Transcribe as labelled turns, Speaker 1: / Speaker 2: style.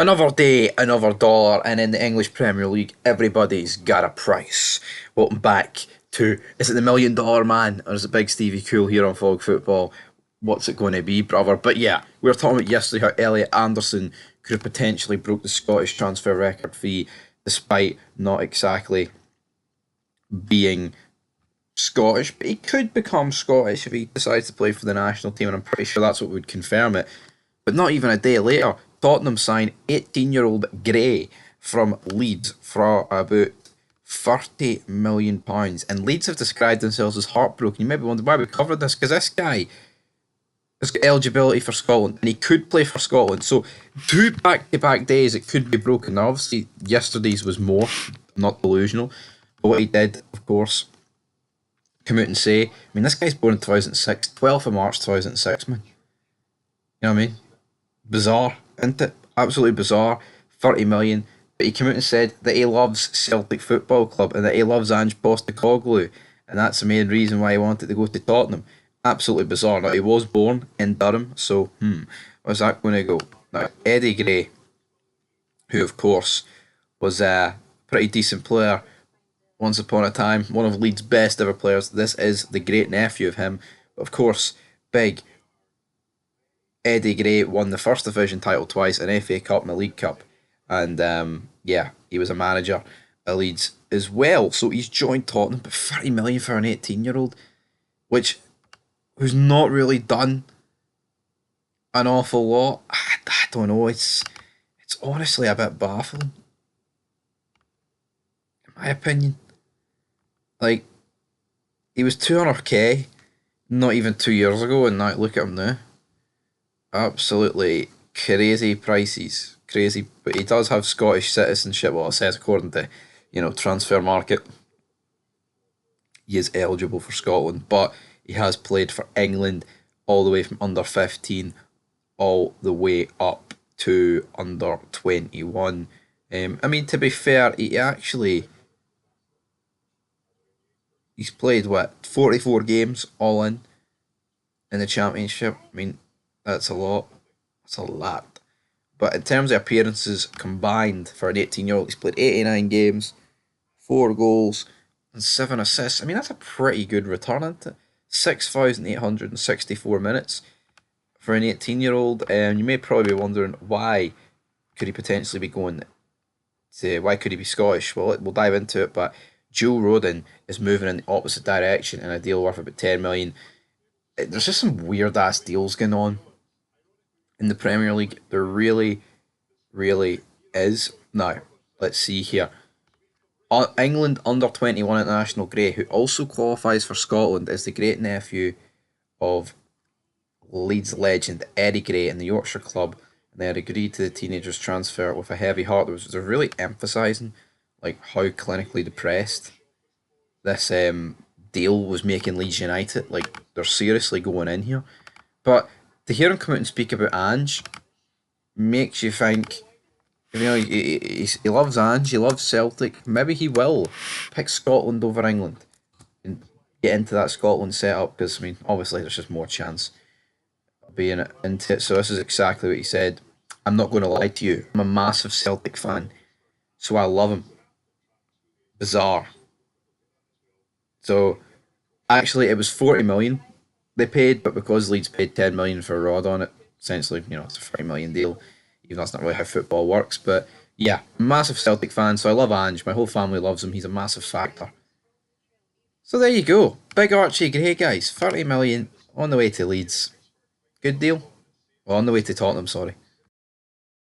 Speaker 1: Another day, another dollar, and in the English Premier League, everybody's got a price. Welcome back to, is it the $1 million man, or is it Big Stevie Cool here on Fog Football? What's it going to be, brother? But yeah, we were talking about yesterday how Elliot Anderson could have potentially broke the Scottish transfer record fee, despite not exactly being Scottish, but he could become Scottish if he decides to play for the national team, and I'm pretty sure that's what would confirm it. But not even a day later, Tottenham signed 18-year-old Gray from Leeds for about £30 million. And Leeds have described themselves as heartbroken. You maybe wonder why we covered this, because this guy has got eligibility for Scotland and he could play for Scotland. So, two back to back days, it could be broken. Now, obviously, yesterday's was more, not delusional. But what he did, of course, come out and say, I mean, this guy's born in 2006, 12th of March 2006, man. You know what I mean? Bizarre, isn't it? Absolutely bizarre. 30 million. But he came out and said that he loves Celtic Football Club and that he loves Ange Postecoglou. And that's the main reason why he wanted to go to Tottenham. Absolutely bizarre. Now, he was born in Durham, so, where's that going to go? Now, Eddie Gray, who, of course, was a pretty decent player once upon a time, one of Leeds' best ever players. This is the great nephew of him. But of course, big Eddie Gray won the First Division title twice, an FA Cup and a League Cup. And yeah, he was a manager at Leeds as well. So he's joined Tottenham, but 30 million for an 18-year-old, who's not really done an awful lot. I don't know. It's honestly a bit baffling, in my opinion. Like, he was 200k not even 2 years ago, and now look at him now. Absolutely crazy prices. Crazy. But he does have Scottish citizenship. Well, it says according to, Transfer Market, he is eligible for Scotland, but he has played for England all the way from under 15 all the way up to under 21. I mean, to be fair, he's played, 44 games all in the Championship. I mean, that's a lot. That's a lot. But in terms of appearances combined for an 18-year-old, he's played 89 games, 4 goals, and 7 assists. I mean, that's a pretty good return, isn't it? 6,864 minutes for an 18-year-old. And you may probably be wondering, why could he potentially be going why could he be Scottish? Well, we'll dive into it, but Joe Rodon is moving in the opposite direction in a deal worth about 10 million. There's just some weird ass deals going on in the Premier League. There really, really is. Now, let's see here. England under 21 international Gray, who also qualifies for Scotland, is the great nephew of Leeds legend Eddie Gray in the Yorkshire club. And they had agreed to the teenager's transfer with a heavy heart. They're really emphasising like how clinically depressed this deal was making Leeds United. Like, they're seriously going in here. But to hear him come out and speak about Ange makes you think, he loves Ange, he loves Celtic. Maybe he will pick Scotland over England and get into that Scotland setup, because, I mean, obviously there's just more chance of being into it. So this is exactly what he said. I'm not going to lie to you. I'm a massive Celtic fan, so I love him. Bizarre. So actually, it was 40 million they paid, but because Leeds paid 10 million for Rod on it, essentially, it's a 30 million deal. Even though that's not really how football works. But yeah, massive Celtic fan, so I love Ange. My whole family loves him. He's a massive factor. So there you go. Big Archie Gray, guys. 30 million on the way to Leeds. Good deal. Well, on the way to Tottenham, sorry.